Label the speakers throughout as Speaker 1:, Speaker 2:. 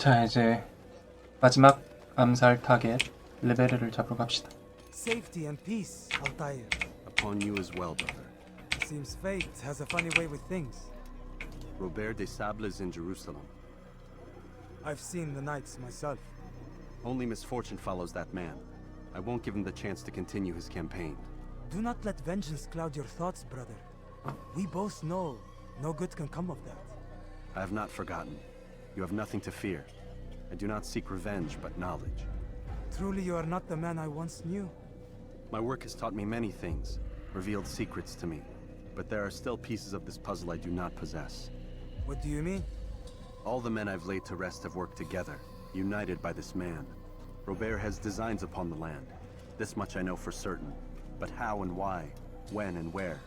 Speaker 1: 자, 이제 마지막 암살 타겟 레베르를 잡으러 갑시다.
Speaker 2: Safety and peace, Altair.
Speaker 3: Upon you as well, brother.
Speaker 2: Seems fate has a funny way with things.
Speaker 3: Robert de Sable is in Jerusalem.
Speaker 2: I've seen the knights myself.
Speaker 3: Only misfortune follows that man. I won't give him the chance to continue his campaign.
Speaker 2: Do not let vengeance cloud your thoughts, brother. We both know no good can come of that.
Speaker 3: I have not forgotten. You have nothing to fear. I do not seek revenge, but knowledge.
Speaker 2: Truly you are not the man I once knew.
Speaker 3: My work has taught me many things, revealed secrets to me. But there are still pieces of this puzzle I do not possess.
Speaker 2: What do you mean?
Speaker 3: All the men I've laid to rest have worked together, united by this man. Robert has designs upon the land. This much I know for certain. But how and why, when and where,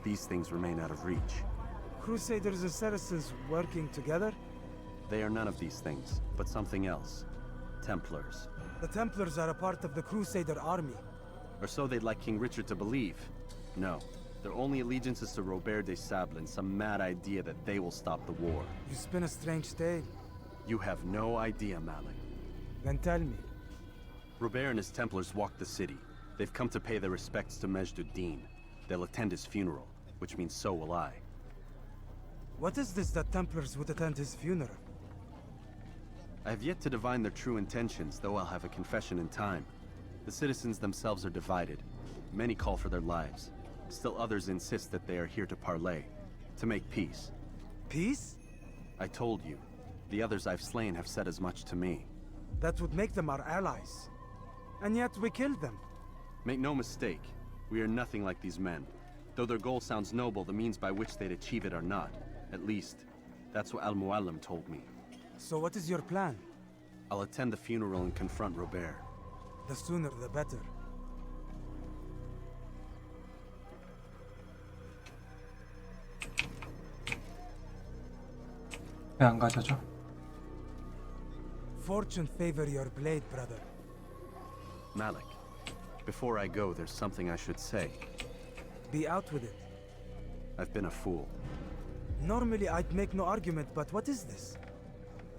Speaker 3: these things remain out of reach.
Speaker 2: Crusaders and Saracens working together?
Speaker 3: They are none of these things, but something else. Templars.
Speaker 2: The Templars are a part of the Crusader army.
Speaker 3: Or so they'd like King Richard to believe. No, their only allegiance is to Robert de Sable and some mad idea that they will stop the war.
Speaker 2: You spin a strange tale.
Speaker 3: You have no idea, Malik.
Speaker 2: Then tell me.
Speaker 3: Robert and his Templars walked the city. They've come to pay their respects to Majd-ud-Din. They'll attend his funeral, which means so will I.
Speaker 2: What is this that Templars would attend his funeral?
Speaker 3: I have yet to divine their true intentions, though I'll have a confession in time. The citizens themselves are divided. Many call for their lives. Still others insist that they are here to parley, to make peace.
Speaker 2: Peace?
Speaker 3: I told you. The others I've slain have said as much to me.
Speaker 2: That would make them our allies. And yet we killed them.
Speaker 3: Make no mistake, we are nothing like these men. Though their goal sounds noble, the means by which they'd achieve it are not. At least, that's what Al-Muallim told me.
Speaker 2: So what is your plan?
Speaker 3: I'll attend the funeral and confront Robert.
Speaker 2: The sooner the better.
Speaker 1: 왜 안 가져죠?
Speaker 2: Fortune favor your blade, brother.
Speaker 3: Malik, before I go, there's something I should say.
Speaker 2: Be out with it.
Speaker 3: I've been a fool.
Speaker 2: Normally I'd make no argument, but what is this?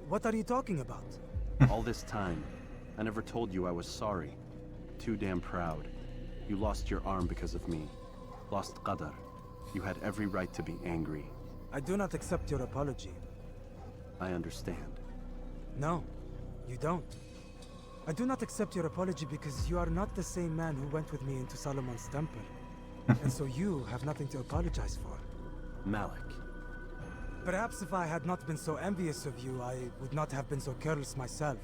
Speaker 2: What are you talking about?
Speaker 3: All this time, I never told you I was sorry. Too damn proud. You lost your arm because of me. Lost Qadar. You had every right to be angry.
Speaker 2: I do not accept your apology.
Speaker 3: I understand.
Speaker 2: No, you don't. I do not accept your apology because you are not the same man who went with me into Solomon's temple. And so you have nothing to apologize for.
Speaker 3: Malik.
Speaker 2: Perhaps if I had not been so envious of you, I would not have been so careless myself.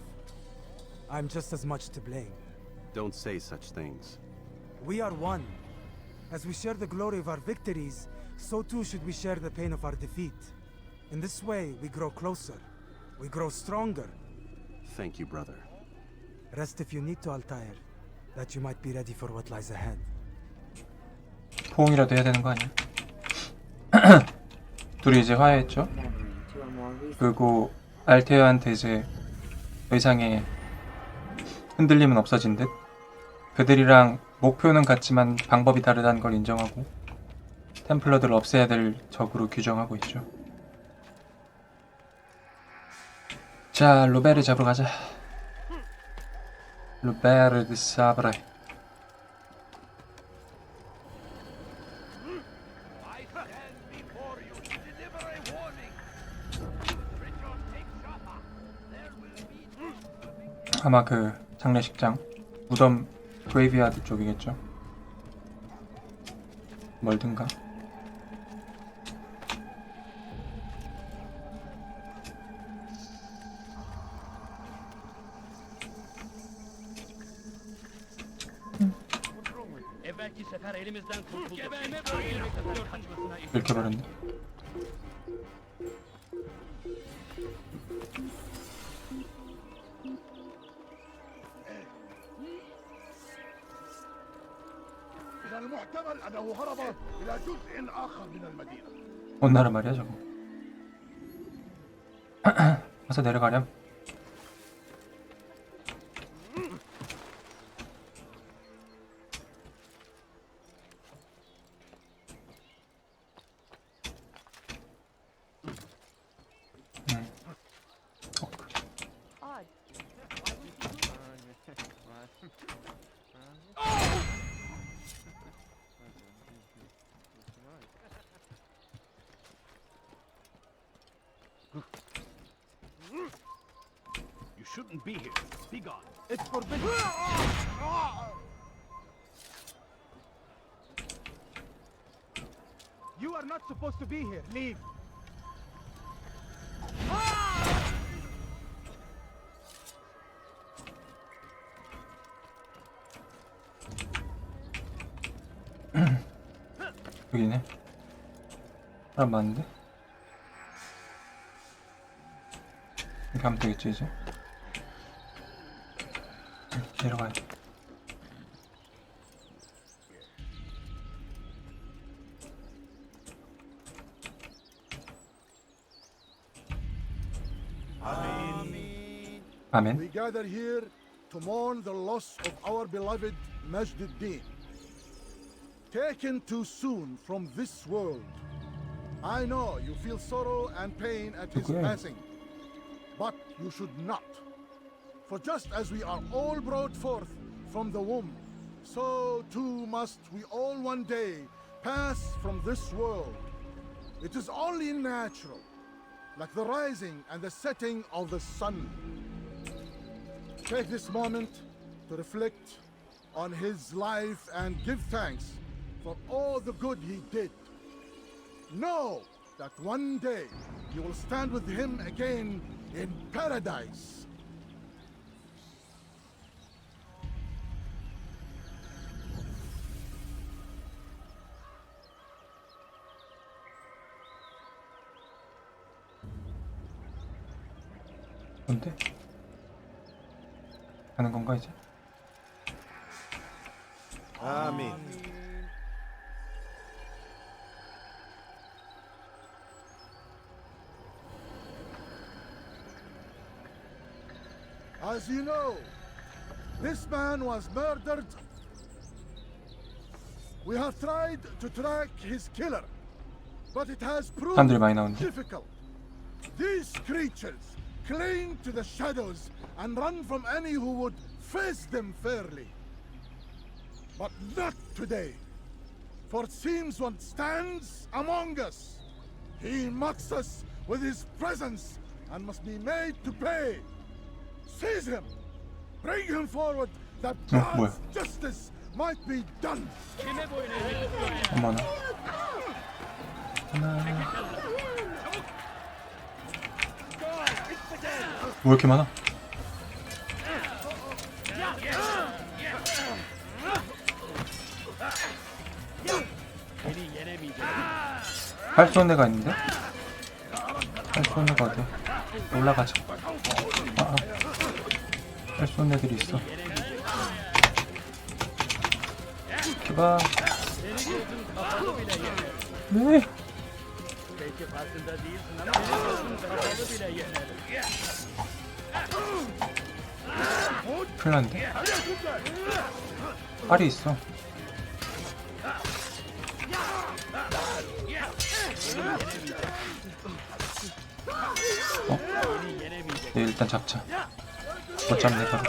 Speaker 2: I'm just as much to blame.
Speaker 3: Don't say such things.
Speaker 2: We are one. As we share the glory of our victories, so too should we share the pain of our defeat. In this way, we grow closer. We grow stronger.
Speaker 3: Thank you, brother.
Speaker 2: Rest if you need to, Altair, that you might be ready for what lies ahead.
Speaker 1: 포옹이라도 해야 되는 거 아니야? 둘이 이제 화해했죠? 그리고 알테어한테 이제 더 이상의 흔들림은 없어진 듯. 그들이랑 목표는 같지만 방법이 다르다는 걸 인정하고 템플러들을 없애야 될 적으로 규정하고 있죠. 자, 로베르 잡으러 가자. 로베르 드 사브레. 아마 그 장례식장 무덤 그레이비아드 쪽이겠죠. 멀든가. 이렇게 버렸네.
Speaker 4: المحتمل أنه هرب إلى جزء آخر من المدينة.
Speaker 1: 온나라 말이야 저거. 어서 내려가렴.
Speaker 4: shouldn't be here. Be gone.
Speaker 2: It's forbidden. You are not supposed to be here. Leave.
Speaker 1: 여기네. 사람 많은데? 이렇게 하면 되겠지 이제? 내려가야 돼. 아멘.
Speaker 4: We gather here to mourn the loss of our beloved Majd-ud-Din. Taken too soon from this world. I know you feel sorrow and pain at his
Speaker 1: Okay.
Speaker 4: passing, but you should not. For just as we are all brought forth from the womb, so too must we all one day pass from this world. It is only natural, like the rising and the setting of the sun. Take this moment to reflect on his life and give thanks for all the good he did. Know that one day you will stand with him again in paradise.
Speaker 1: 뭔데? 가는 건가 이제?
Speaker 5: 아멘.
Speaker 4: As you know, this man was murdered. We have tried to track his killer, but it has proved
Speaker 1: 사람들이 많이 나오는데?
Speaker 4: difficult. These creatures cling to the shadows and run from any who would face them fairly. But not today, for it seems one stands among us. He mocks us with his presence and must be made to pay. Seize him! Bring him forward that
Speaker 1: 뭐야?
Speaker 4: God's justice might be done!
Speaker 1: 어머나. 하나. 왜 이렇게 많아? 할 수 있는 애가 있는데? 할 수 있는 애가 어디야? 올라가자. 할 수 있는 애들이 있어. 기봐. 네. 큰일 났는데? 팔이 있어. 네, 일단 잡자. 못 잡네 바로.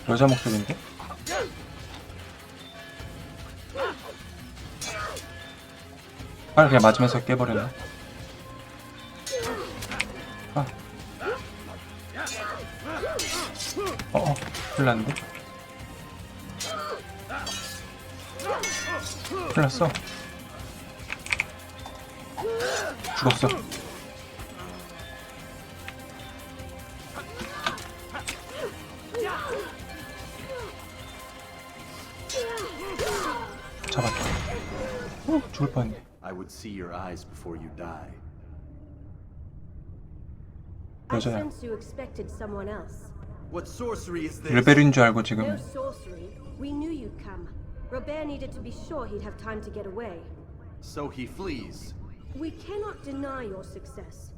Speaker 1: 여자 목소리인데? 팔 그냥 맞으면서 깨버렸네. 큰일 났는데? 큰일 났어. 죽었어. 잡았다. 죽을 뻔했네.
Speaker 3: I would see your eyes before you die.
Speaker 6: I
Speaker 1: 여자야.
Speaker 6: sense you expected someone else.
Speaker 3: What sorcery is this?
Speaker 1: 레벨인 줄 알고
Speaker 6: No
Speaker 1: 지금
Speaker 6: sorcery. We knew you'd come. Robert needed to be sure he'd have time to get away.
Speaker 3: So he flees.
Speaker 6: We cannot deny your success.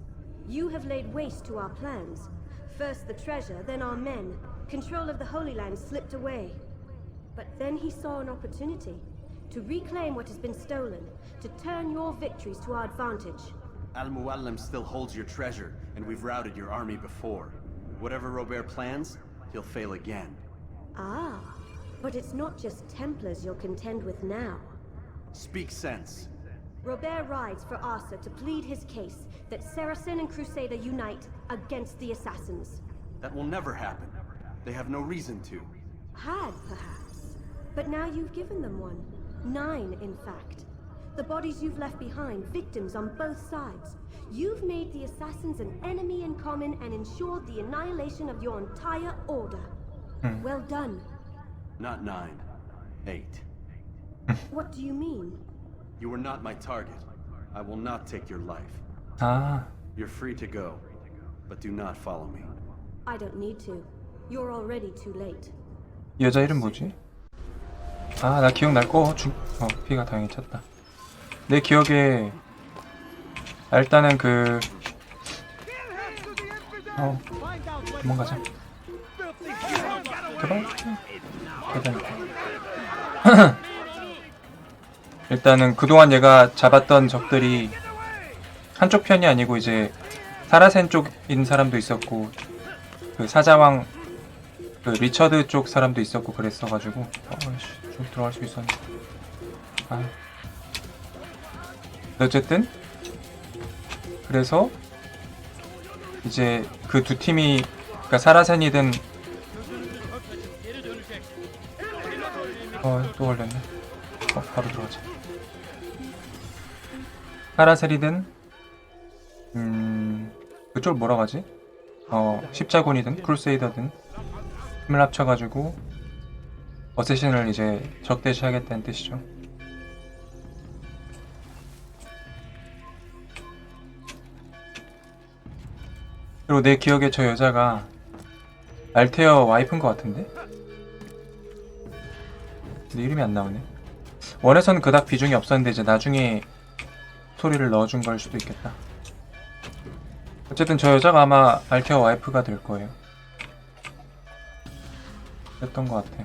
Speaker 6: You have laid waste to our plans. First the treasure, then our men. Control of the Holy Land slipped away. But then he saw an opportunity to reclaim what has been stolen, to turn your victories to our advantage.
Speaker 3: Al-Muallim still holds your treasure, and we've routed your army before. Whatever Robert plans, he'll fail again.
Speaker 6: Ah, but it's not just Templars you'll contend with now.
Speaker 3: Speak sense.
Speaker 6: Robert rides for Arthur to plead his case that Saracen and Crusader unite against the Assassins.
Speaker 3: That will never happen. They have no reason to.
Speaker 6: Had, perhaps. But now you've given them one. 9, in fact. The bodies you've left behind, victims on both sides. You've made the Assassins an enemy in common and ensured the annihilation of your entire order. Well done.
Speaker 3: Not 9. 8.
Speaker 6: What do you mean?
Speaker 3: You were not my target. I will not take your life.
Speaker 1: 아,
Speaker 3: You're free to go, but do not follow me.
Speaker 6: I don't need to. You're already too late.
Speaker 1: 이 여자 이름 뭐지? 아, 나 기억날 거. 피가 다행히 찼다. 내 기억에 일단은 그 도망가자. 제발. 계단. 일단은 그동안 얘가 잡았던 적들이 한쪽 편이 아니고 이제 사라센 쪽인 사람도 있었고 그 사자왕 그 리처드 쪽 사람도 있었고 그랬어가지고 좀 들어갈 수 있었는데 어쨌든 그래서 이제 그 두 팀이 그러니까 사라센이든 또 걸렸네. 바로 들어가자. 사라셀이든 그쪽 뭐라고 하지? 십자군이든 크루세이더든 힘을 합쳐가지고 어쌔신을 이제 적대시하겠다는 뜻이죠. 그리고 내 기억에 저 여자가 알테어 와이프인 것 같은데? 근데 이름이 안 나오네. 원에서는 그닥 비중이 없었는데 이제 나중에 스토리를 넣어준 걸 수도 있겠다. 어쨌든 저 여자가 아마 알테어 와이프가 될 거예요. 그랬던 것 같아.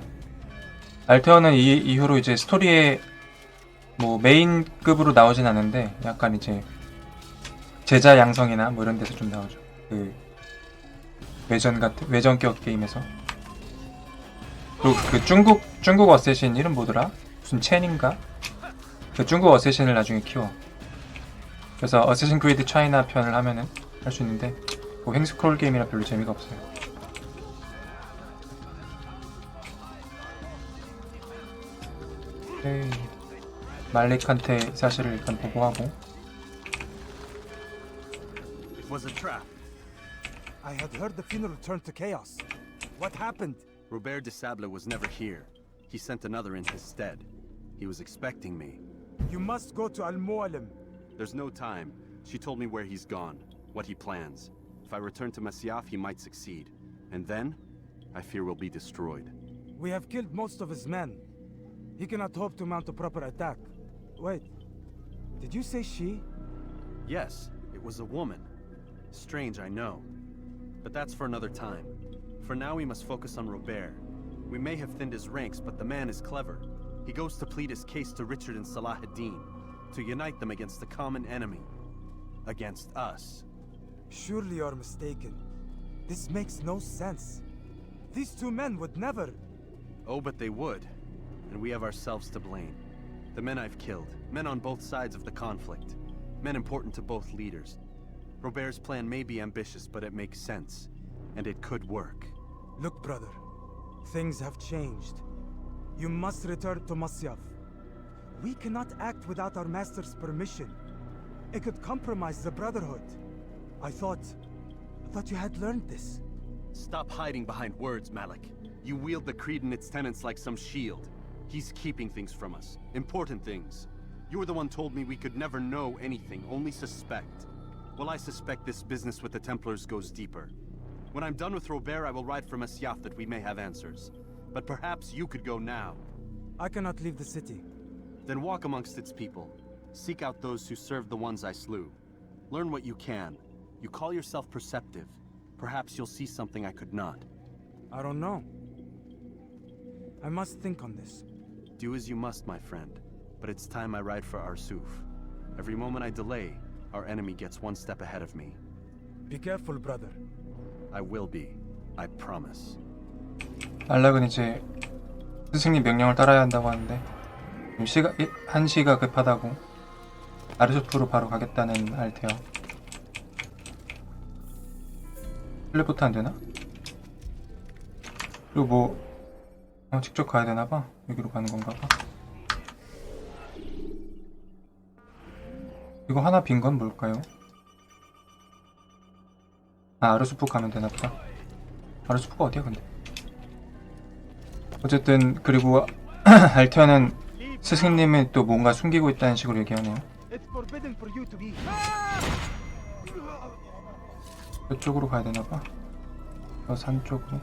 Speaker 1: 알테어는 이 이후로 이제 스토리에 뭐 메인급으로 나오진 않는데 약간 이제 제자 양성이나 뭐 이런 데서 좀 나오죠. 그 외전격 게임에서. 그리고 그 중국 어쌔신 이름 뭐더라? 무슨 첸인가? 그 중국 어쌔신을 나중에 키워. 그래서 어쌔신 크리드 차이나 편을 하면은 할 수 있는데 뭐 횡스크롤 게임이라 별로 재미가 없어요. 오케이. 말릭한테 사실을 일단 보고하고.
Speaker 3: It was a trap.
Speaker 2: I had heard the funeral turned to chaos. What happened?
Speaker 3: Robert de Sable was never here. He sent another in his stead. He was expecting me.
Speaker 2: You must go to Al-Mu'alim.
Speaker 3: There's no time. She told me where he's gone, what he plans. If I return to Masyaf, he might succeed. And then, I fear we'll be destroyed.
Speaker 2: We have killed most of his men. He cannot hope to mount a proper attack. Wait, did you say she?
Speaker 3: Yes, it was a woman. Strange, I know. But that's for another time. For now, we must focus on Robert. We may have thinned his ranks, but the man is clever. He goes to plead his case to Richard and Salah ad-Din, to unite them against the common enemy. Against us.
Speaker 2: Surely you're mistaken. This makes no sense. These two men would never...
Speaker 3: Oh, but they would. And we have ourselves to blame. The men I've killed, men on both sides of the conflict, men important to both leaders. Robert's plan may be ambitious, but it makes sense. And it could work.
Speaker 2: Look, brother. Things have changed. You must return to Masyaf. We cannot act without our master's permission. It could compromise the Brotherhood. I thought you had learned this.
Speaker 3: Stop hiding behind words, Malik. You wield the creed and its tenets like some shield. He's keeping things from us. Important things. You were the one told me we could never know anything, only suspect. Well, I suspect this business with the Templars goes deeper. When I'm done with Robert, I will ride for Masyaf that we may have answers. But perhaps you could go now.
Speaker 2: I cannot leave the city.
Speaker 3: Then walk amongst its people. Seek out those who served the ones I slew. Learn what you can. You call yourself perceptive. Perhaps you'll see something I could not.
Speaker 2: I don't know. I must think on this.
Speaker 3: Do as you must, my friend. But it's time I ride for Arsuf. Every moment I delay, our enemy gets one step ahead of me.
Speaker 2: Be careful, brother.
Speaker 3: I will be. I promise.
Speaker 1: 안락은 이제 스승님 명령을 따라야 한다고 하는데 한시가 급하다고 아르수프로 바로 가겠다는 알테어. 텔레포트 안되나? 그리고 뭐 직접 가야 되나봐. 여기로 가는 건가봐. 이거 하나 빈 건 뭘까요? 아, 아르수프 가면 되나보다. 아르수프가 어디야 근데? 어쨌든 그리고 알테어는 스승님이 또 뭔가 숨기고 있다는 식으로 얘기하네요.
Speaker 2: It's forbidden for you to be.
Speaker 1: 이쪽으로 가야 되나봐. 저 산 쪽으로.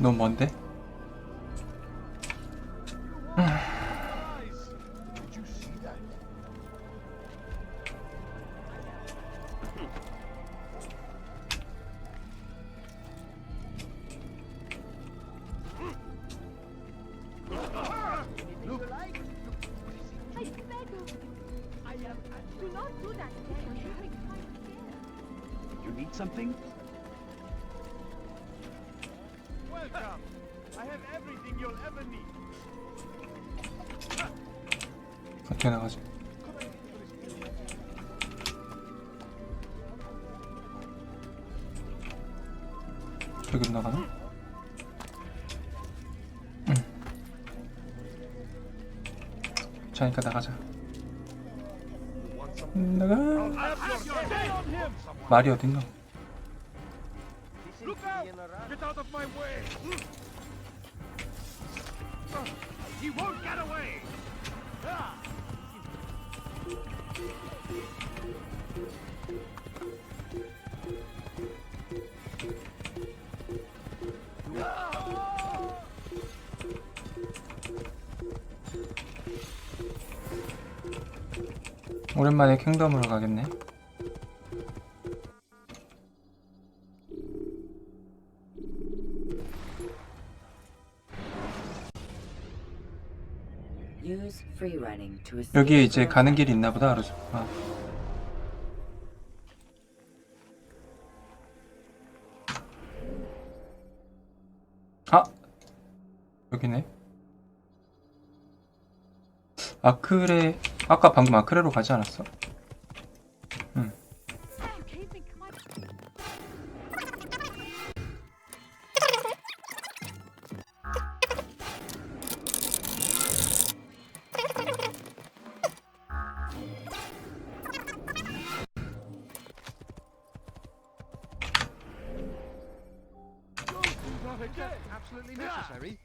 Speaker 1: 너무 먼데?
Speaker 5: You need something?
Speaker 2: Welcome. I have everything you'll ever need.
Speaker 1: 어떻게 나가지? 여기로 나가나? 자니까 나가자. 나가. 말이 어딨노?
Speaker 2: Look out! Get out of my way! He won't get away!
Speaker 1: 오랜만에 킹덤으로 가겠네. 여기에 이제 가는 길이 있나보다. 아르수프가. 아! 여기네. 아크레... 아까 방금 아크레로 가지 않았어? 응.
Speaker 5: Absolutely necessary.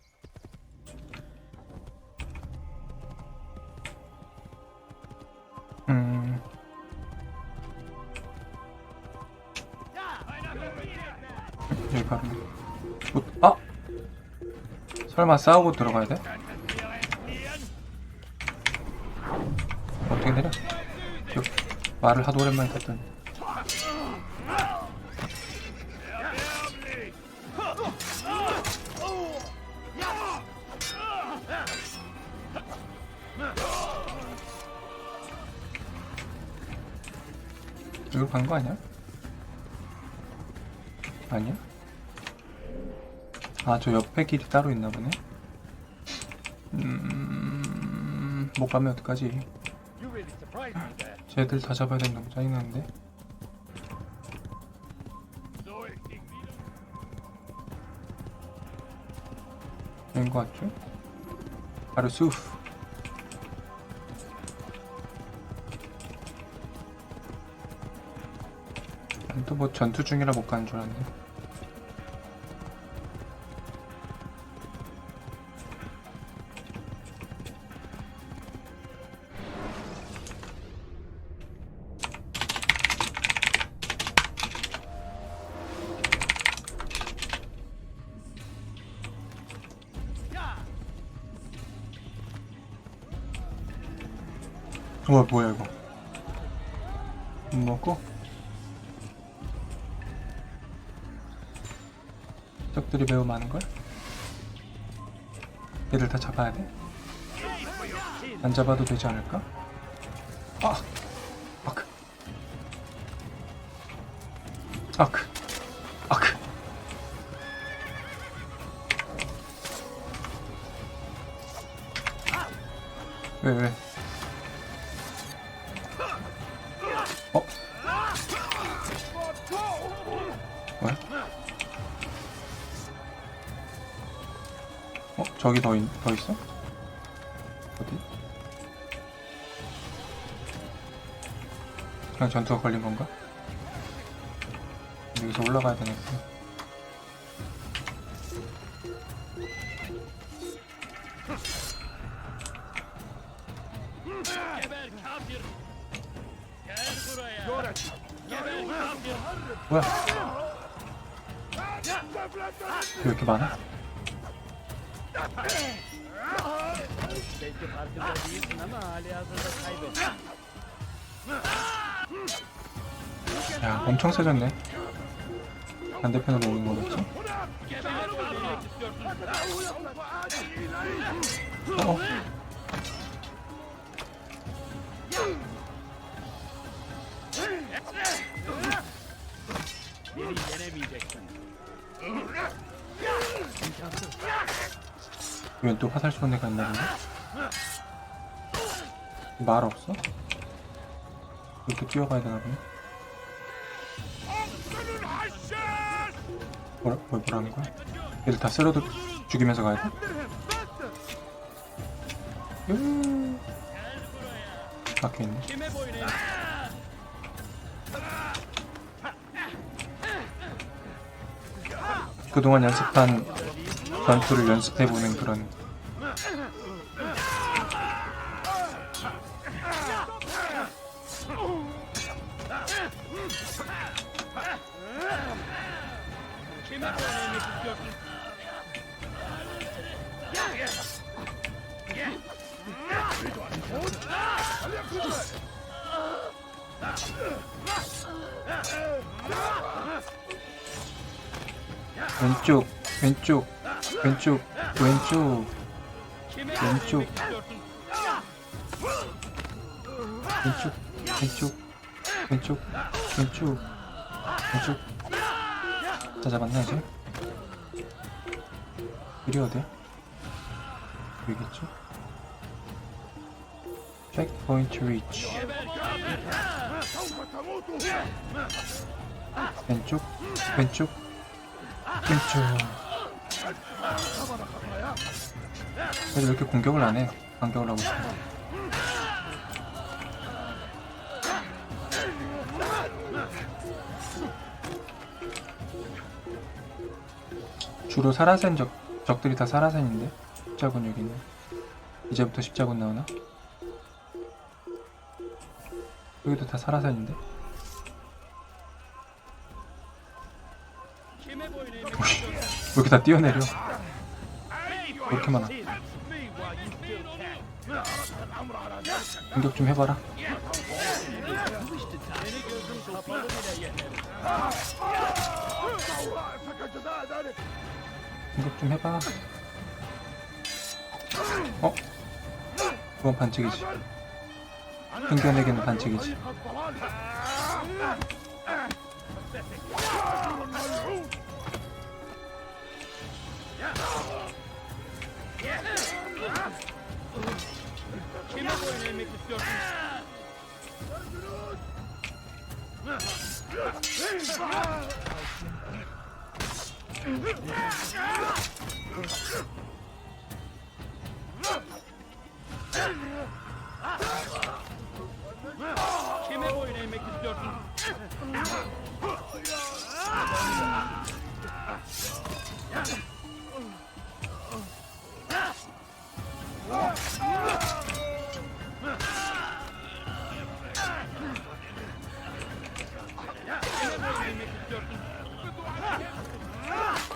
Speaker 1: 여기 바로. 아! 설마 싸우고 들어가야 돼? 어떻게 내려? 말을 하도 오랜만에 듣더니. 여기로 간 거 아니야? 아니야? 아, 저 옆에 길이 따로 있나 보네. 못 가면 어떡하지? 쟤들 다 잡아야 되는 거 짜증 나는데. 여긴 거 같죠? 아르수프. 또 뭐 전투 중이라 못 가는 줄 알았네. 뭐야 이거? 못 먹고? 적들이 매우 많은걸? 얘들 다 잡아야 돼? 안 잡아도 되지 않을까? 아! 아크. 아크. 왜? 어? 뭐야? 저기 더 있어? 어디? 그냥 전투가 걸린 건가? 여기서 올라가야 되겠구나. 뭐야? 왜 이렇게 많아?
Speaker 5: Belki farkında değilsin ama hali hazırda kaybettin.
Speaker 1: 야, 엄청 세졌네. 반대편으로 오는 거겠지? 어?
Speaker 5: Beni yenemeyeceksin.
Speaker 1: 왜 또 화살 쏘는 애가 있나 본데? 말 없어? 이렇게 뛰어가야 되나 보네? 뭐라는 거야? 얘들 다 쓸어도 죽이면서 가야 돼? 막혀있네. 그동안 연습한 전투를 연습해보는 그런 왼쪽 왼쪽 왼쪽 왼쪽 왼쪽 왼쪽 왼쪽 왼쪽 왼쪽 왼쪽 다 잡았나 이제? 길이 어디야? 여기겠죠? 체크포인트 리치. 왼쪽 왼쪽 왼쪽. 왜 이렇게 공격을 안 해? 반격을 하고 있어. 주로 사라센 적들이 다 사라센인데? 십자군 여기는. 이제부터 십자군 나오나? 여기도 다 사라센인데? 왜 이렇게 다 뛰어내려? 왜 이렇게 많아? 공격 좀 해봐라. 공격 좀 해봐. 어? 그건 반칙이지. 생겨내기는 반칙이지.
Speaker 5: Kime boyun eğmek istiyorsun?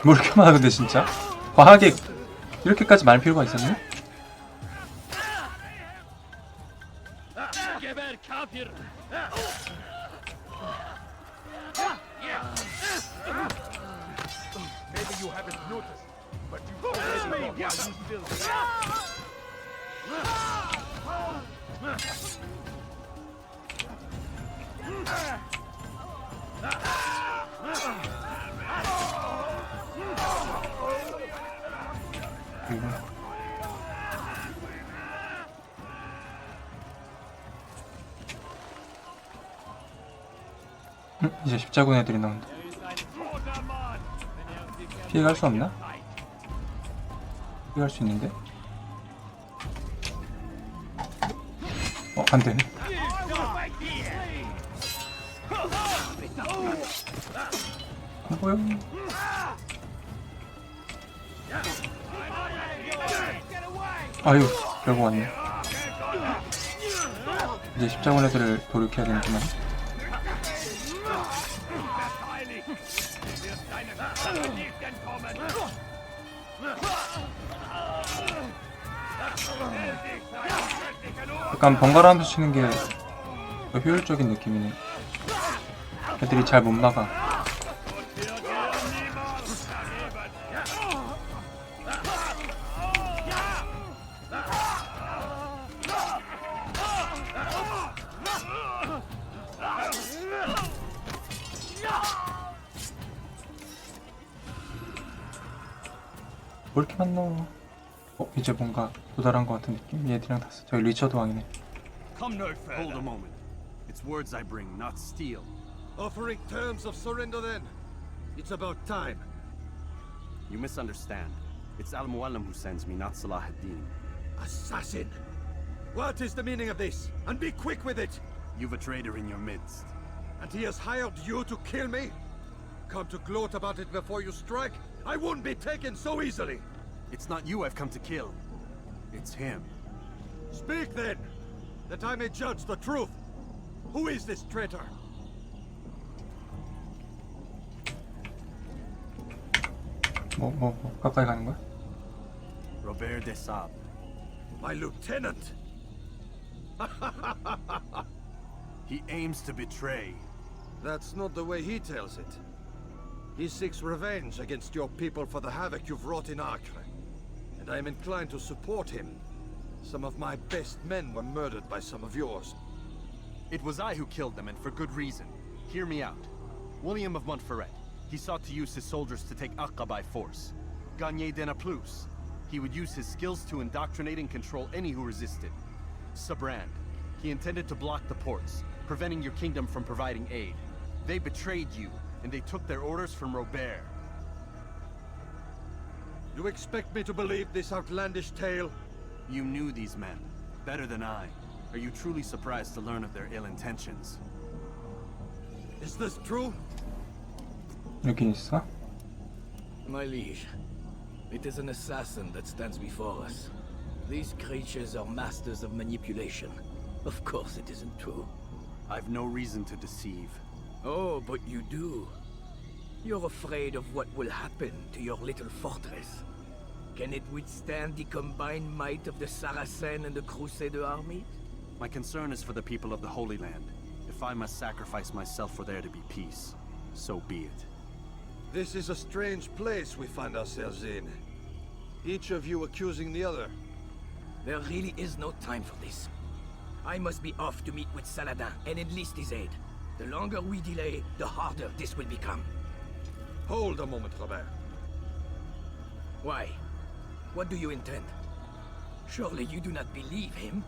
Speaker 1: 뭐 이렇게 많아 근데 진짜? 과하게 이렇게까지 많을 필요가 있었네?
Speaker 5: Geber kafir!
Speaker 4: Maybe you haven't noticed, but you already know why you still
Speaker 1: 이제 십자군 애들이 나온다.
Speaker 5: Er ist ein toter Mann, wenn er sich
Speaker 1: 피해갈 수 없나?
Speaker 5: erweist.
Speaker 1: 피할 수 있는데? 안 되네. 안 보여. 아유, 결국 왔네. 이제 십자군 애들을 돌이켜야 되는구나. 약간 번갈아 가면서 치는 게 더 효율적인 느낌이네. 애들이 잘 못 막아. 뭘 이렇게 많노? 이제 뭔가 도달한 것 같은 느낌? 얘들이랑 다 저기 리처드왕이네.
Speaker 3: Come no further. Hold a moment. It's words I bring, not steel.
Speaker 7: Offering terms of surrender then? It's about time.
Speaker 3: You misunderstand. It's Al-Muallim who sends me, not Salah ad-Din.
Speaker 7: Assassin! What is the meaning of this? And be quick with it!
Speaker 3: You've a traitor in your midst.
Speaker 7: And he has hired you to kill me? Come to gloat about it before you strike? I won't be taken so easily!
Speaker 3: It's not you I've come to kill. It's him.
Speaker 7: Speak then, that I may judge the truth. Who is this traitor?
Speaker 1: 가까이 가는 거야?
Speaker 3: Robert de Sab.
Speaker 7: My lieutenant!
Speaker 3: He aims to betray.
Speaker 7: That's not the way he tells it. He seeks revenge against your people for the havoc you've wrought in Acre. And I am inclined to support him. Some of my best men were murdered by some of yours.
Speaker 3: It was I who killed them, and for good reason. Hear me out. William of Montferrat. He sought to use his soldiers to take Acre by force. Gagné de Naplouse. He would use his skills to indoctrinate and control any who resisted. Sabrand. He intended to block the ports, preventing your kingdom from providing aid. They betrayed you, and they took their orders from Robert.
Speaker 7: You expect me to believe this outlandish tale?
Speaker 3: You knew these men, better than I. Are you truly surprised to learn of their ill intentions?
Speaker 7: Is this true?
Speaker 1: 여기 있어?
Speaker 8: My liege, it is an assassin that stands before us. These creatures are masters of manipulation. Of course it isn't true.
Speaker 3: I've no reason to deceive.
Speaker 8: Oh, but you do. You're afraid of what will happen to your little fortress. Can it withstand the combined might of the Saracen and the Crusader army?
Speaker 3: My concern is for the people of the Holy Land. If I must sacrifice myself for there to be peace, so be it.
Speaker 7: This is a strange place we find ourselves in. Each of you accusing the other.
Speaker 8: There really is no time for this. I must be off to meet with Saladin and enlist his aid. The longer we delay, the harder this will become.
Speaker 7: Hold a moment, Robert.
Speaker 8: Why? What do you intend? Surely you do not believe him?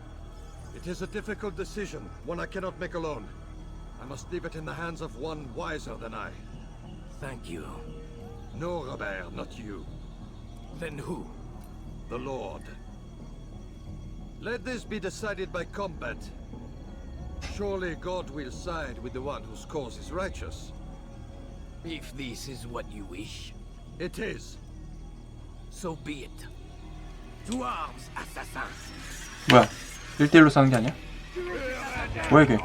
Speaker 7: It is a difficult decision, one I cannot make alone. I must leave it in the hands of one wiser than I.
Speaker 8: Thank you.
Speaker 7: No, Robert, not you.
Speaker 8: Then who?
Speaker 7: The Lord. Let this be decided by combat. Surely God will side with the one whose cause is righteous.
Speaker 8: If this is what you wish,
Speaker 7: It is.
Speaker 8: so be it. To arms, assassins!
Speaker 1: 뭐야? 1대1로 싸는 게 아니야? 뭐야 이게?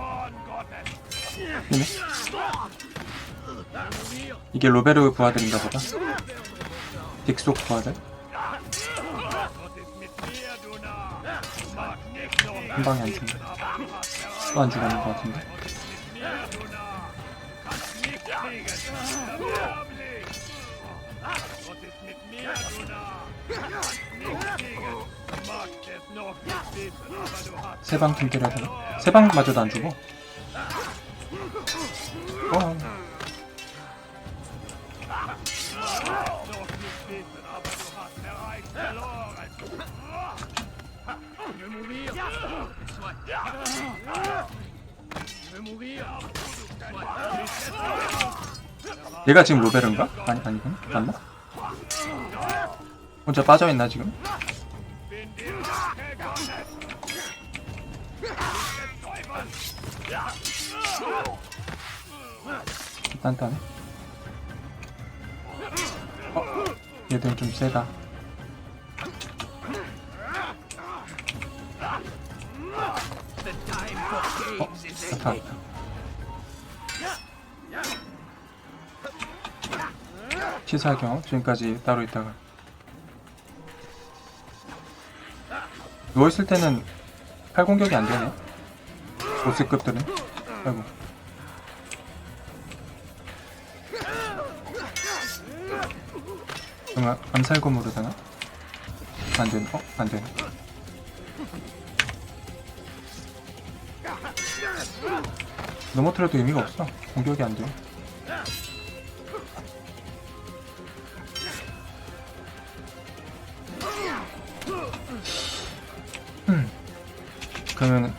Speaker 1: 이네? 이게 로베르 부하들인가 보다. 딕속 부하들? 한 방에 안 죽네. 또 안 죽었는 것 같은데. 세 방 팀 때려야 되나? 세 방마저도 안 죽어. 얘가 지금 로베른가? 아니군. 맞나? 혼자 빠져있나 지금? 단단해. 얘들은 좀 세다. 나타났다. 치사경 지금까지 따로 있다가 누워있을 때는 팔 공격이 안 되네. 보스급들은. 아이고. 암살검으로 되나? 안 되네. 안 되네. 넘어뜨려도 의미가 없어. 공격이 안 돼. 그러면은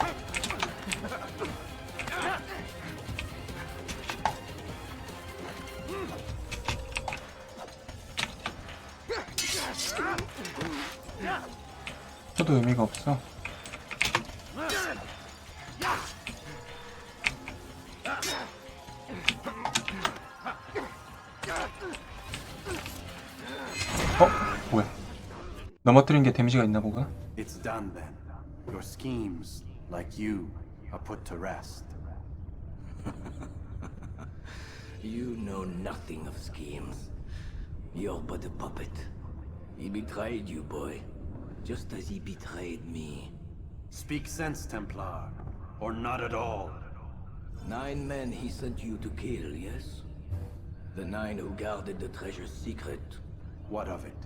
Speaker 1: 저도 의미가 없어. 뭐야? 넘어뜨린 게 데미지가 있나 보구나.
Speaker 3: It's done then. Your schemes, like you, are put to rest.
Speaker 8: You know nothing of schemes. You're but a puppet. He betrayed you, boy. Just as he betrayed me.
Speaker 3: Speak sense, Templar. Or not at all.
Speaker 8: 9 men he sent you to kill, yes? The 9 who guarded the treasure's secret.
Speaker 3: What of it?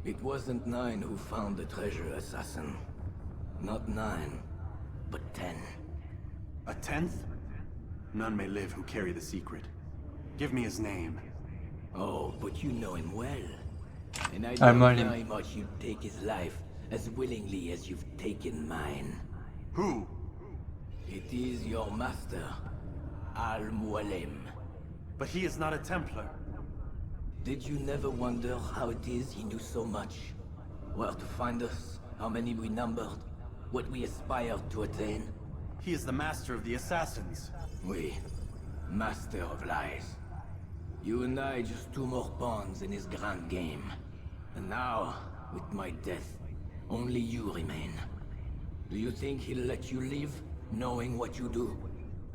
Speaker 8: It wasn't 9 who found the treasure, assassin. Not 9, but 10.
Speaker 3: A 10th? None may live who carry the secret. Give me his name.
Speaker 8: Oh, but you know him well. And I
Speaker 1: I'm
Speaker 8: doubt
Speaker 1: only-
Speaker 8: very much you'd take his life as willingly as you've taken mine.
Speaker 3: Who?
Speaker 8: It is your master, Al-Mualim.
Speaker 3: But he is not a Templar.
Speaker 8: Did you never wonder how it is he knew so much? Where to find us, how many we numbered, what we aspired to attain?
Speaker 3: He is the master of the assassins.
Speaker 8: We, master of lies. You and I just 2 more pawns in his grand game. And now, with my death, only you remain. Do you think he'll let you live, knowing what you do?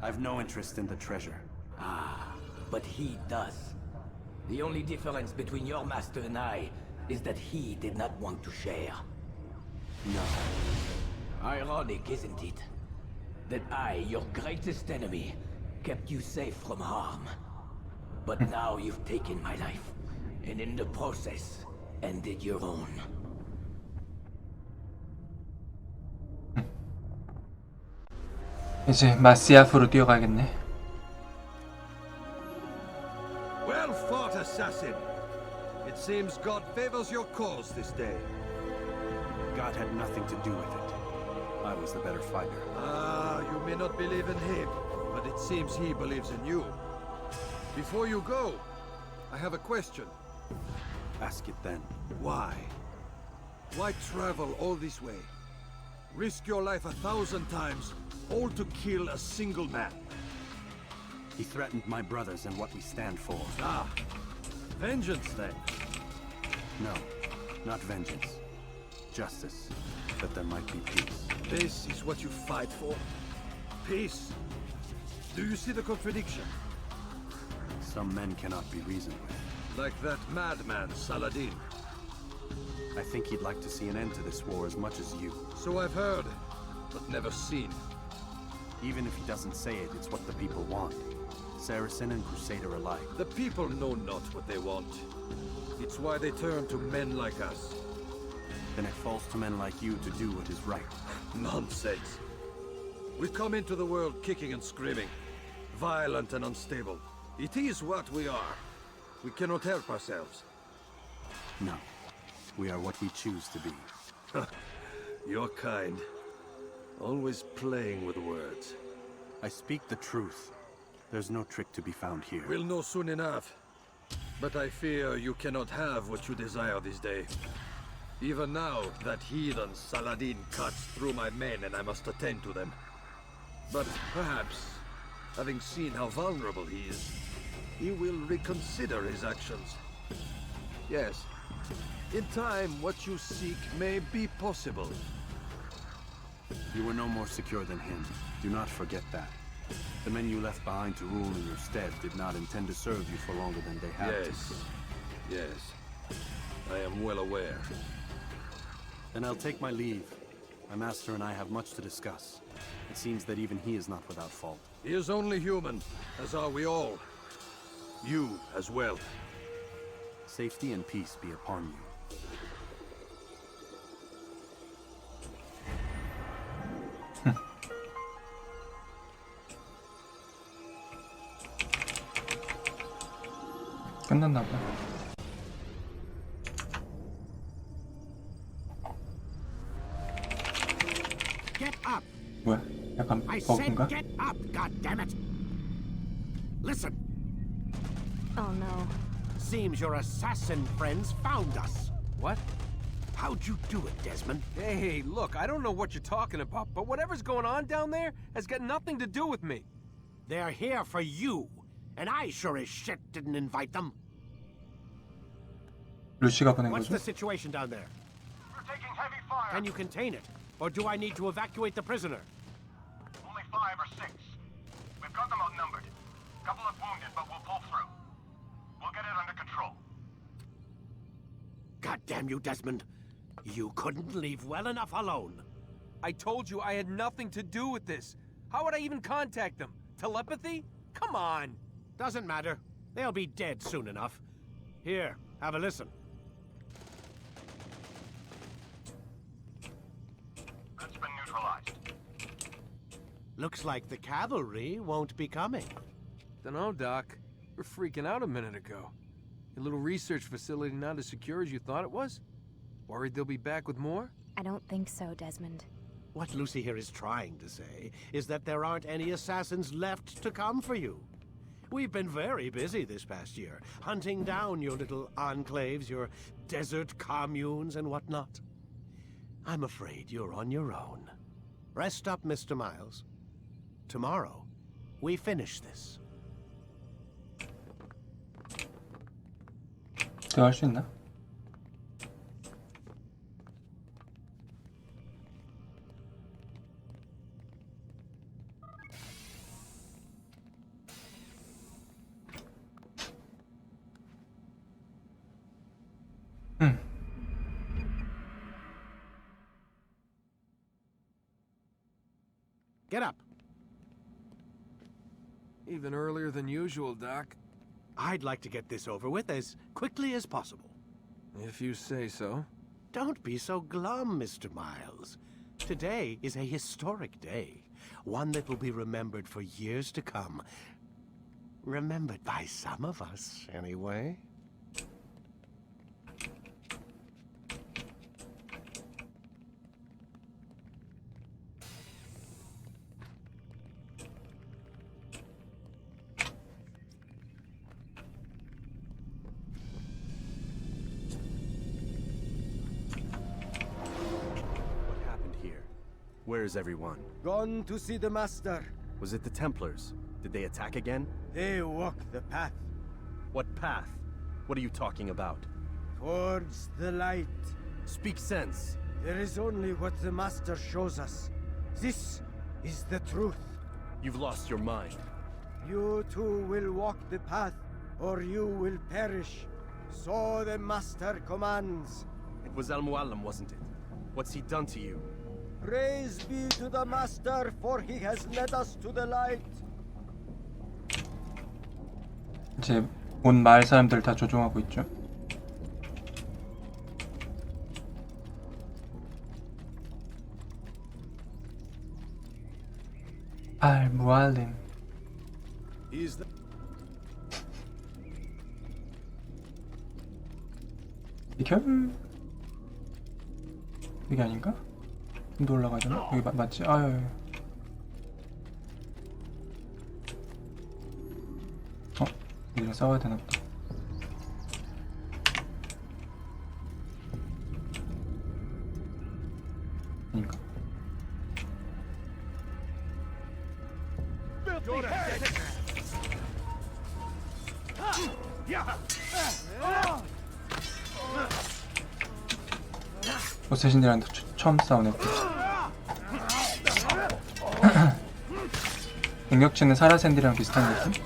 Speaker 3: I've no interest in the treasure.
Speaker 8: Ah, but he does. The only difference between your master and I is that he did not want to share.
Speaker 3: No.
Speaker 8: Ironic, isn't it? That I, your greatest enemy, kept you safe from harm. But now you've taken my life, and in the process, ended your own.
Speaker 1: 이제 마시아프로 뛰어가야겠네.
Speaker 7: Well fought, assassin. It seems God favors your cause this day.
Speaker 3: God had nothing to do with it. I was the better fighter.
Speaker 7: Ah, you may not believe in him, but it seems he believes in you. Before you go, I have a question.
Speaker 3: Ask it then.
Speaker 7: Why? Why travel all this way? Risk your life 1,000 times, all to kill a single man.
Speaker 3: He threatened my brothers and what we stand for.
Speaker 7: Ah, vengeance then.
Speaker 3: No, not vengeance. Justice, that there might be peace.
Speaker 7: This is what you fight for? Peace? Do you see the contradiction?
Speaker 3: Some men cannot be reasoned with.
Speaker 7: Like that madman, Saladin.
Speaker 3: I think he'd like to see an end to this war as much as you.
Speaker 7: So I've heard, but never seen.
Speaker 3: Even if he doesn't say it, it's what the people want. Saracen and Crusader alike.
Speaker 7: The people know not what they want. It's why they turn to men like us.
Speaker 3: Then it falls to men like you to do what is right.
Speaker 7: Nonsense. We come into the world kicking and screaming, violent and unstable. It is what we are. We cannot help ourselves.
Speaker 3: No. We are what we choose to be.
Speaker 7: You're kind. Always playing with words.
Speaker 3: I speak the truth. There's no trick to be found here.
Speaker 7: We'll know soon enough. But I fear you cannot have what you desire this day. Even now, that heathen Saladin cuts through my men and I must attend to them. But perhaps, having seen how vulnerable he is, he will reconsider his actions. Yes, in time, what you seek may be possible.
Speaker 3: You were no more secure than him. Do not forget that. The men you left behind to rule in your stead did not intend to serve you for longer than they had to.
Speaker 7: Yes. I am well aware.
Speaker 3: Then I'll take my leave. My master and I have much to discuss. It seems that even he is not without fault.
Speaker 7: He is only human, as are we all. You as well.
Speaker 3: Safety and peace be upon you.
Speaker 1: 끝났나 봐.
Speaker 9: Get up!
Speaker 1: 뭐야? 약간
Speaker 9: I said
Speaker 1: 버그인가?
Speaker 9: get up, goddammit! Listen,
Speaker 6: Oh no.
Speaker 9: seems your assassin friends found us.
Speaker 10: What?
Speaker 9: How'd you do it, Desmond?
Speaker 10: Hey, look, I don't know what you're talking about, but whatever's going on down there has got nothing to do with me.
Speaker 9: They're here for you, and I sure as shit didn't invite them.
Speaker 1: 루시가 보낸
Speaker 9: What's
Speaker 1: 거죠?
Speaker 9: the situation down there?
Speaker 5: We're taking heavy fire.
Speaker 9: Can you contain it? Or do I need to evacuate the prisoner?
Speaker 5: Only 5 or 6. We've got them outnumbered. Couple of wounded, but we'll pull through. We'll get it under control.
Speaker 9: God damn you, Desmond. You couldn't leave well enough alone.
Speaker 10: I told you I had nothing to do with this. How would I even contact them? Telepathy? Come on.
Speaker 9: Doesn't matter. They'll be dead soon enough. Here, have a listen.
Speaker 5: That's been neutralized.
Speaker 9: Looks like the cavalry won't be coming.
Speaker 10: Dunno, Doc. We're freaking out a minute ago. Your little research facility not as secure as you thought it was? Worried they'll be back with more?
Speaker 11: I don't think so, Desmond.
Speaker 9: What Lucy here is trying to say is that there aren't any assassins left to come for you. We've been very busy this past year, hunting down your little enclaves, your desert communes and whatnot. I'm afraid you're on your own. Rest up, Mr. Miles. Tomorrow, we finish this.
Speaker 1: 들어갈 수 있나?
Speaker 9: Get up.
Speaker 10: Even earlier than usual, Doc.
Speaker 9: I'd like to get this over with as quickly as possible.
Speaker 10: If you say so.
Speaker 9: Don't be so glum, Mr. Miles. Today is a historic day, one that will be remembered for years to come. Remembered by some of us, anyway.
Speaker 3: Where is everyone?
Speaker 12: Gone to see the Master.
Speaker 3: Was it the Templars? Did they attack again?
Speaker 12: They walk the path.
Speaker 3: What path? What are you talking about?
Speaker 12: Towards the light.
Speaker 3: Speak sense.
Speaker 12: There is only what the Master shows us. This is the truth.
Speaker 3: You've lost your mind.
Speaker 12: You too will walk the path, or you will perish. So the Master commands.
Speaker 3: It was Al-Mualim, wasn't it? What's he done to you?
Speaker 12: Praise be to the Master, for he has led us to the light.
Speaker 1: 이제 온 마을 사람들 다 조종하고 있죠. 알무알림. 비켜. 이게 아닌가? 좀 더 올라가야 되나? 여기 맞지? 아유. 우리가 싸워야 되나 보다. 아닌가? 어쌔신들한테 처음 싸우네. 능력치는 사라샌디랑 비슷한 느낌?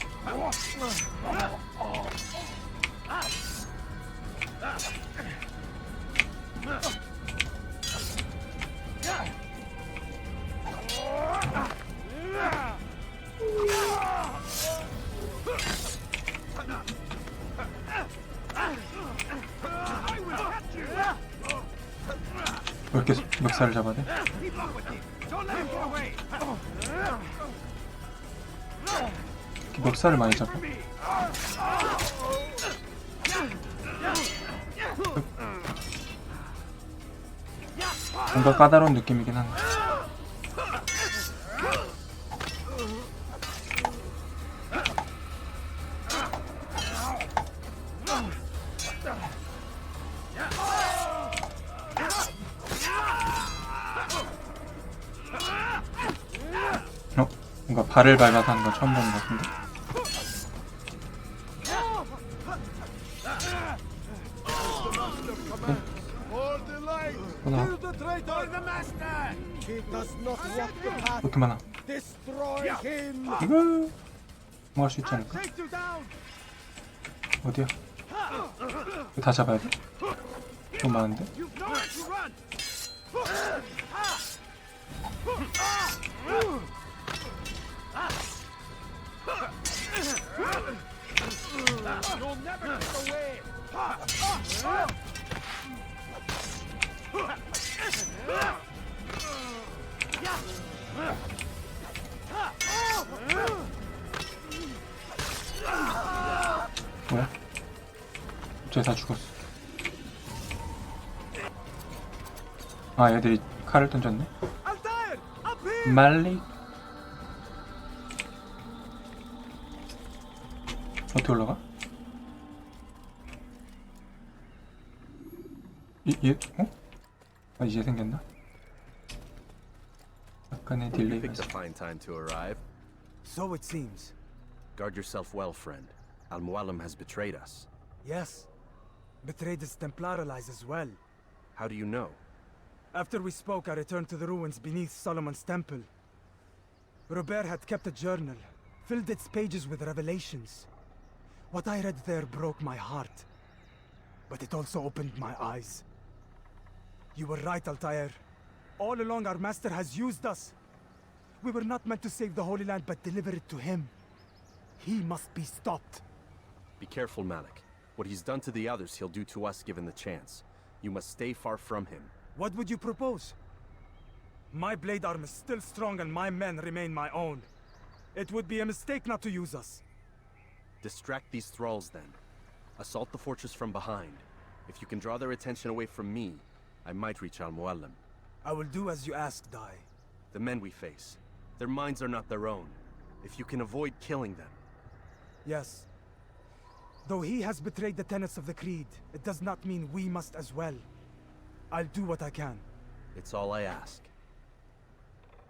Speaker 1: 왜 이렇게 멱살을 잡아야 돼? 이렇게 멱살을 많이 잡아. 뭔가 까다로운 느낌이긴 한데. 뭔가 발을 밟아서 하는 거 처음 보는 것 같은데. 뭐나? 이렇게 많아. 이거 뭐 할 수 있지 않을까? 어디야? 이거 다 잡아야 돼? 좀 많은데? 뭐야? 쟤 다 죽었어. 아, 얘들이 칼을 던졌네? 말리? 어떻게 올라가? 얘? 어? 아, 이제 생겼나? 약간의 딜레이가
Speaker 3: Picked
Speaker 1: 있어.
Speaker 3: a fine time to arrive.
Speaker 2: So it seems.
Speaker 3: Guard yourself well, friend. Al-Mualim has betrayed us.
Speaker 2: Yes. Betrayed his Templar allies as well.
Speaker 3: How do you know?
Speaker 2: After we spoke, I returned to the ruins beneath Solomon's temple. Robert had kept a journal, filled its pages with revelations. What I read there broke my heart, but it also opened my eyes. You were right, Altair. All along our master has used us. We were not meant to save the Holy Land, but deliver it to him. He must be stopped.
Speaker 3: Be careful, Malik. What he's done to the others, he'll do to us given the chance. You must stay far from him.
Speaker 2: What would you propose? My blade arm is still strong and my men remain my own. It would be a mistake not to use us.
Speaker 3: Distract these thralls, then. Assault the fortress from behind. If you can draw their attention away from me, I might reach Al-Mualim.
Speaker 2: I will do as you ask, Dai.
Speaker 3: The men we face, their minds are not their own. If you can avoid killing them.
Speaker 2: Yes. Though he has betrayed the tenets of the Creed, it does not mean we must as well. I'll do what I can.
Speaker 3: It's all I ask.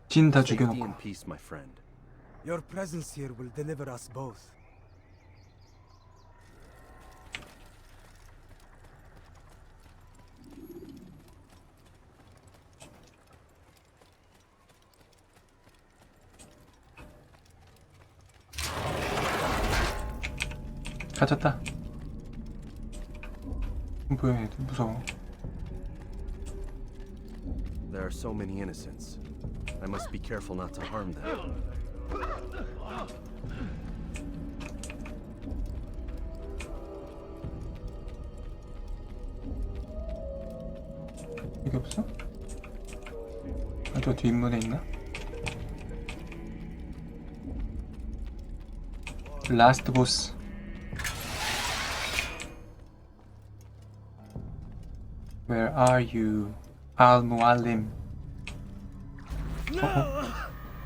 Speaker 1: 진 다
Speaker 3: Safety
Speaker 1: 죽여놓고.
Speaker 3: and peace, my friend.
Speaker 2: Your presence here will deliver us both.
Speaker 1: 갇혔다. 뭐야, 얘들 무서워.
Speaker 3: There are so many innocents. I must be careful not to harm them.
Speaker 1: 여기 없어? 아, 저 뒷문에 있나? 라스트 보스. Where are you? Al-Mualim.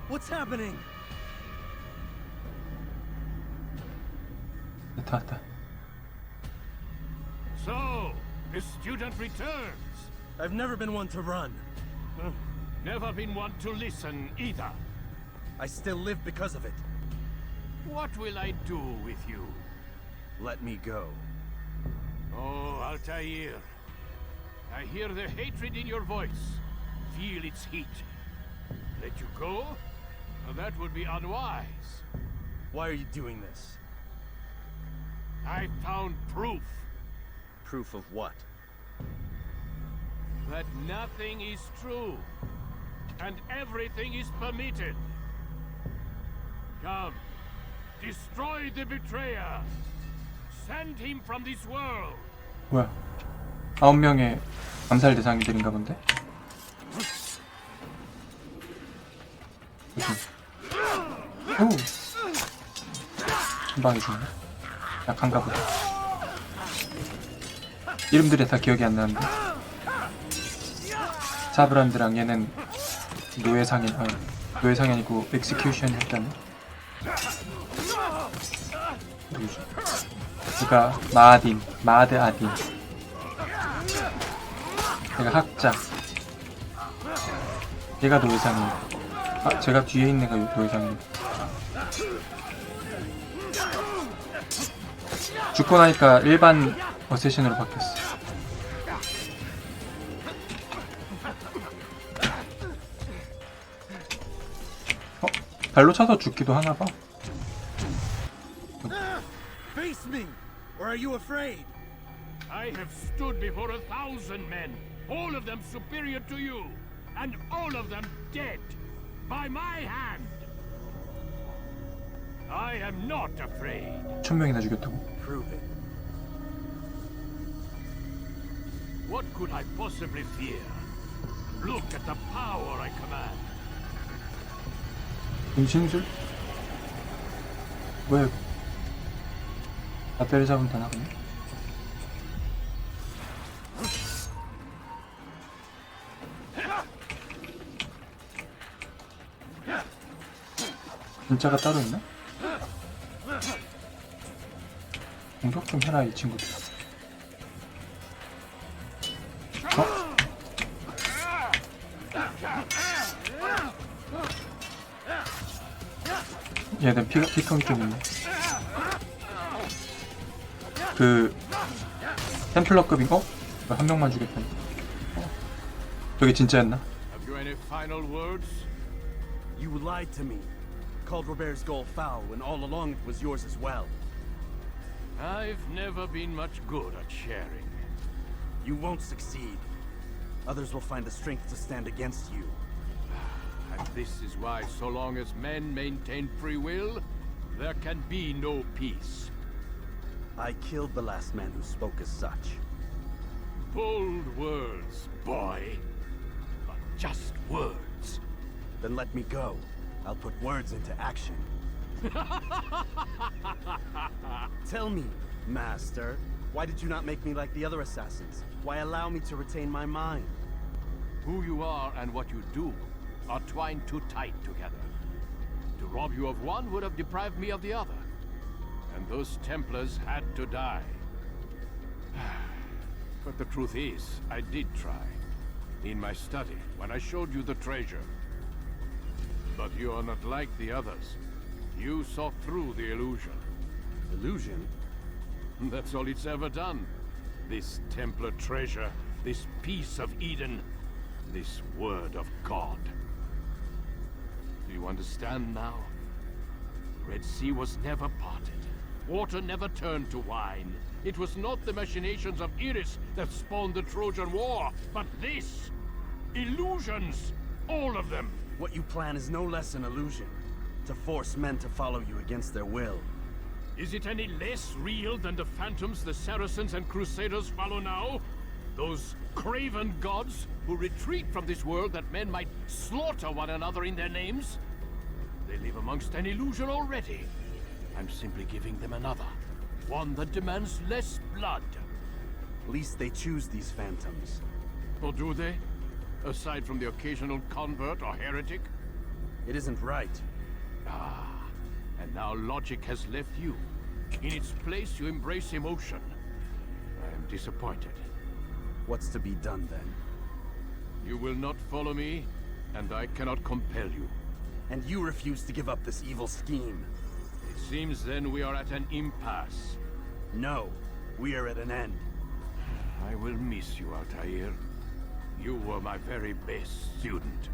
Speaker 2: What's happening?
Speaker 1: 나타났다.
Speaker 5: So, the student returns.
Speaker 9: I've never been one to run.
Speaker 5: Never been one to listen either.
Speaker 9: I still live because of it.
Speaker 5: What will I do with you?
Speaker 3: Let me go.
Speaker 5: Oh, Altair. I hear the hatred in your voice. Feel its heat. Let you go? Well, that would be unwise.
Speaker 9: Why are you doing this?
Speaker 5: I found proof
Speaker 3: Proof of what?
Speaker 5: that nothing is true, and everything is permitted. Come, destroy the betrayer. Send him from this world.
Speaker 1: 뭐야? 9명의 암살 대상들인가 본데? 오! 한 방에 죽네. 약한가 보다. 이름들이 다 기억이 안 나는데. 사브란드랑 얘는 노예상인, 노예상이 아니고 엑스큐션 했다네. 누구지? 그가 마드 아딘. 얘가 학자. 얘가 노예상이에요. 아, 제가 뒤에 있는 애가 노예상이에요. 죽고 나니까 일반 어쌔신으로 바뀌었어. 발로 차서 죽기도 하나봐.
Speaker 9: Face me! Or are you afraid?
Speaker 5: I have stood before 1,000 men, all of them superior to you, and all of them dead, by my hand. I am not afraid.
Speaker 1: 1000명이나 죽였다고.
Speaker 9: Prove it.
Speaker 5: What could I possibly fear? Look at the power I command.
Speaker 1: 임신술? 뭐야 이거? 나 때려잡으면 되나 그냥? 진짜가 따로 있나? 공격 좀 해라 이 친구들. 얘는 피통이 좀 있네. 그 템플러급인 거? 한 명만 죽였다니. 저게 진짜였나?
Speaker 5: Have you any final words?
Speaker 3: You lied to me. Called Robert's goal foul when all along it was yours as well.
Speaker 5: I've never been much good at sharing.
Speaker 3: You won't succeed. Others will find the strength to stand against you.
Speaker 5: And this is why, so long as men maintain free will, there can be no peace.
Speaker 3: I killed the last man who spoke as such.
Speaker 5: Bold words, boy. But just words.
Speaker 3: Then let me go. I'll put words into action. Tell me, Master, why did you not make me like the other assassins? Why allow me to retain my mind?
Speaker 5: Who you are and what you do are twined too tight together. To rob you of one would have deprived me of the other. And those Templars had to die. But the truth is, I did try. In my study, when I showed you the treasure. But you are not like the others. You saw through the illusion.
Speaker 3: Illusion?
Speaker 5: That's all it's ever done. This Templar treasure, this piece of Eden, this word of God. Do you understand now? The Red Sea was never parted. Water never turned to wine. It was not the machinations of Iris that spawned the Trojan War, but this! Illusions! All of them!
Speaker 3: What you plan is no less an illusion. To force men to follow you against their will.
Speaker 5: Is it any less real than the phantoms the Saracens and Crusaders follow now? Those craven gods who retreat from this world that men might slaughter one another in their names? They live amongst an illusion already. I'm simply giving them another. One that demands less blood.
Speaker 3: At least they choose these phantoms.
Speaker 5: Or do they? Aside from the occasional convert or heretic?
Speaker 3: It isn't right.
Speaker 5: Ah, and now logic has left you. In its place, you embrace emotion. I am disappointed.
Speaker 3: What's to be done then?
Speaker 5: You will not follow me, and I cannot compel you.
Speaker 3: And you refuse to give up this evil scheme.
Speaker 5: It seems then we are at an impasse.
Speaker 3: No, we are at an end.
Speaker 5: I will miss you, Altair. You were my very best student.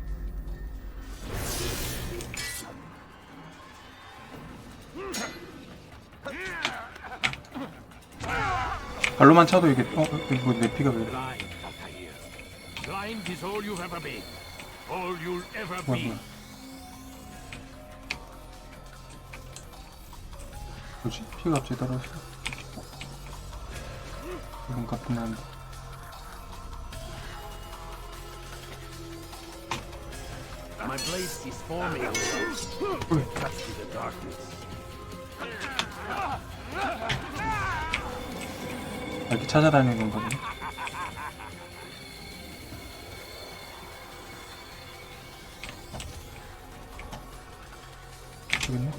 Speaker 1: 발로만 차도 이게 이거 내 피가 왜 이래?
Speaker 5: Blind, Altair. Blind is all you've ever been. All you'll ever be.
Speaker 1: 뭐지? 피가 갑자기 떨어졌어. 이건 같은 한데.
Speaker 3: My blade ceased forming. Cuts through the darkness.
Speaker 1: 이렇게 찾아다니는 건가 보네. 저기 있네.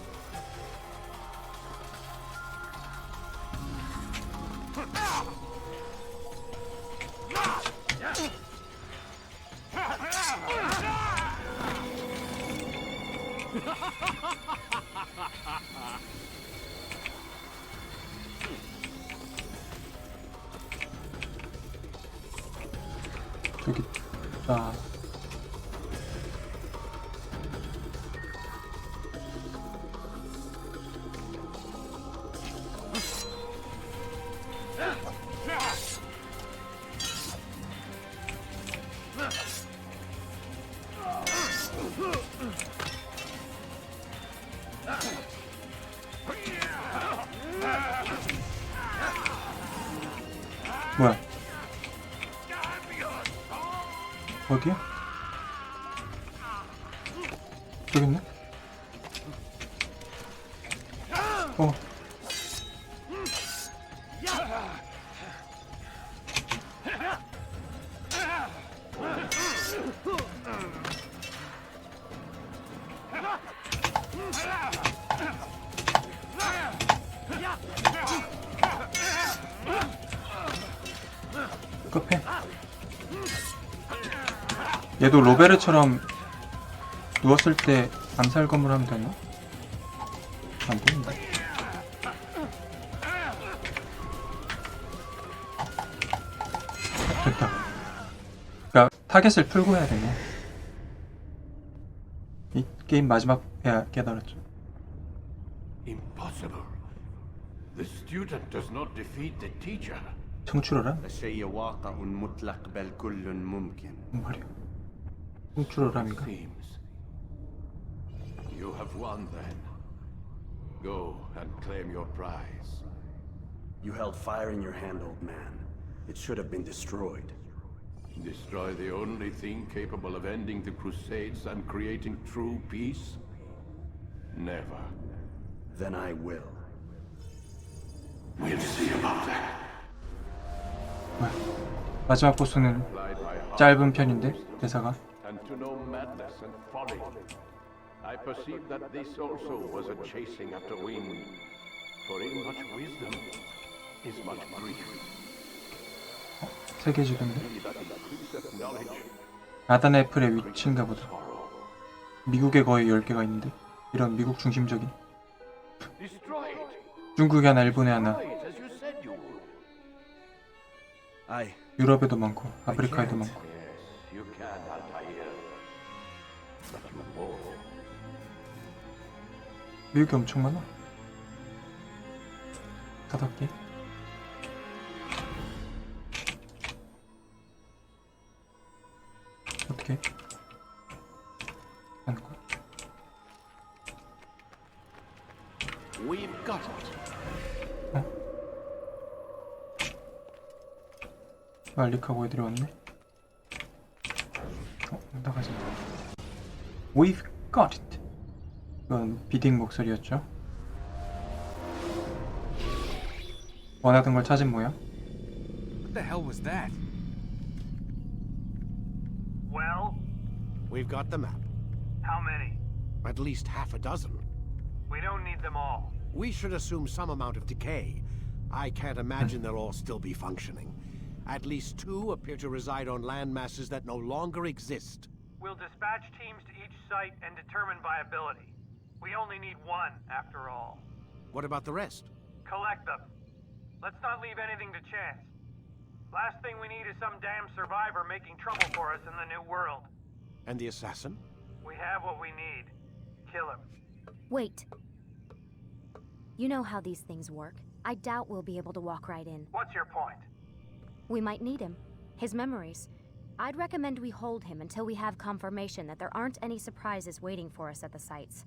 Speaker 1: 저기 있다. 뭐야? 어디야? 저기 있네? 어. 급해. 얘도 로베르처럼 누웠을 때 암살검을 하면 되나? 안 되는데. 됐다. 그러니까 타겟을 풀고 해야 되네. 이 게임 마지막 깨달았죠.
Speaker 5: Impossible. The student does not defeat the teacher.
Speaker 1: 청출어라?
Speaker 3: الشيء واقع مطلق بل كل ممكن.
Speaker 1: 뭔 말이야? 청출어람인가?
Speaker 5: Seems. You have won then. Go and claim your prize.
Speaker 3: You held fire in your hand, old man. It should have been destroyed.
Speaker 5: Destroy the only thing capable of ending the Crusades and creating true peace? Never.
Speaker 3: Then I will.
Speaker 5: We'll see about that.
Speaker 1: 마지막 보스는 짧은 편인데 대사가.
Speaker 5: And to know madness and folly. I perceive that this also was a chasing after wind. For in much wisdom is much grief.
Speaker 1: 세계지도인데?
Speaker 5: He that increaseth knowledge
Speaker 1: 아단애플의 위치인가 보다. 미국에 거의 10개가 있는데 이런 미국 중심적인.
Speaker 5: destroy it.
Speaker 1: 중국에 하나, 일본에 하나,
Speaker 5: Destroy it as you said you would.
Speaker 3: I
Speaker 1: 유럽에도 많고 아프리카에도 많고.
Speaker 5: Yes, you can, Altair. But you won't.
Speaker 1: 미국이 엄청 많아. 5개. 어떻게? 하는 거야?
Speaker 5: We've got it.
Speaker 1: 알릭하고 애들이 왔네. 나가자. We've got it. 이건 비딩 목소리였죠. 원하던 걸 찾은 모양.
Speaker 10: What the hell was that?
Speaker 13: Well,
Speaker 9: We've got the map.
Speaker 13: how many?
Speaker 9: At least half a dozen.
Speaker 13: We don't need them all.
Speaker 9: We should assume some amount of decay. I can't imagine they'll all still be functioning. At least 2 appear to reside on land masses that no longer exist.
Speaker 13: We'll dispatch teams to each site and determine viability. We only need 1, after all.
Speaker 9: What about the rest?
Speaker 13: Collect them. Let's not leave anything to chance. Last thing we need is some damn survivor making trouble for us in the new world.
Speaker 9: And the assassin?
Speaker 13: We have what we need. Kill him.
Speaker 11: Wait. You know how these things work. I doubt we'll be able to walk right in.
Speaker 13: What's your point?
Speaker 11: We might need him. His memories. I'd recommend we hold him until we have confirmation that there aren't any surprises waiting for us at the sites.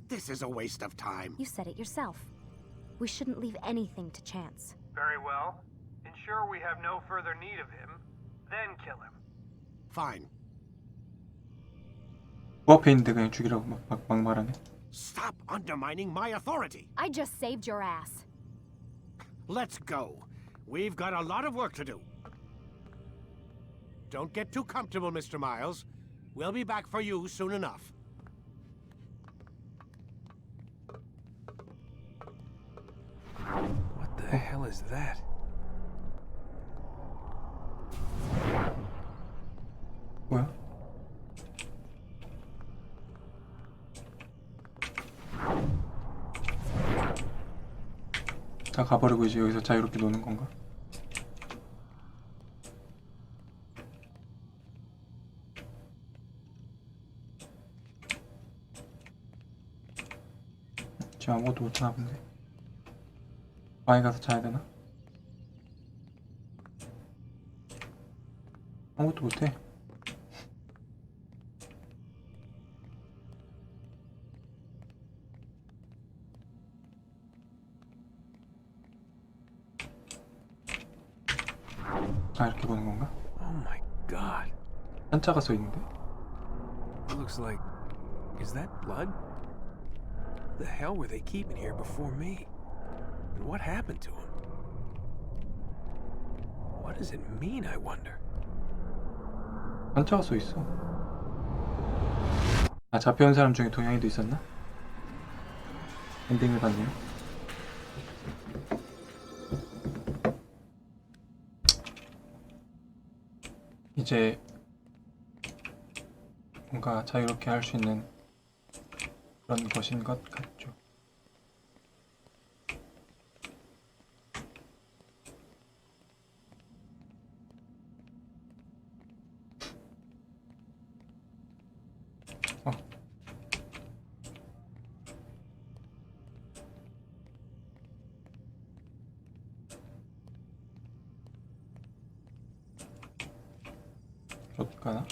Speaker 9: This is a waste of time.
Speaker 11: You said it yourself. We shouldn't leave anything to chance.
Speaker 13: Very well. Ensure we have no further need of him, then kill him.
Speaker 9: Fine.
Speaker 1: 그 앞에 있는데 그냥 죽이라고 막 말하네.
Speaker 9: Stop undermining my authority.
Speaker 11: I just saved your ass.
Speaker 9: Let's go. We've got a lot of work to do. Don't get too comfortable, Mr. Miles. We'll be back for you soon enough.
Speaker 10: What the hell is that?
Speaker 1: 뭐야? 다 가버리고 이제 여기서 자유롭게 노는 건가? 지금 아무것도 못하나 본데. 방에 가서 자야 되나? 아무것도 못해. 아, 이렇게 보는 건가?
Speaker 10: Oh my god.
Speaker 1: 한자가 써 있는데?
Speaker 10: It looks like... Is that blood? The hell were they keeping here before me? And what happened to him? What does it mean, I wonder?
Speaker 1: 한자가 써 있어. 아, 잡혀온 사람 중에 동양인도 있었나? 엔딩을 봤네요. 이제 뭔가 자유롭게 할 수 있는 그런 것인 것 같죠. 어떡하나?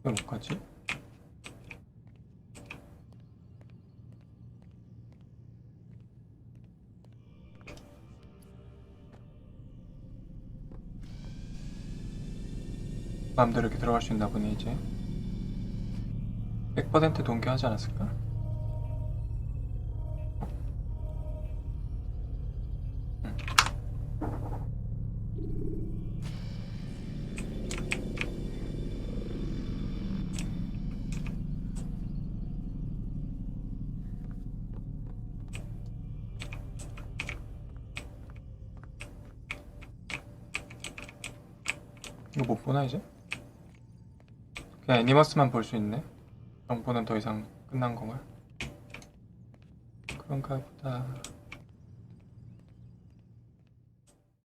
Speaker 1: 왜 못 가지? 마음대로 이렇게 들어갈 수 있나 보네. 이제 100% 동기하지 않았을까? 이거 못 보나 이제? 그냥 애니머스만 볼 수 있네. 정보는 더 이상 끝난 건가? 그런가 보다.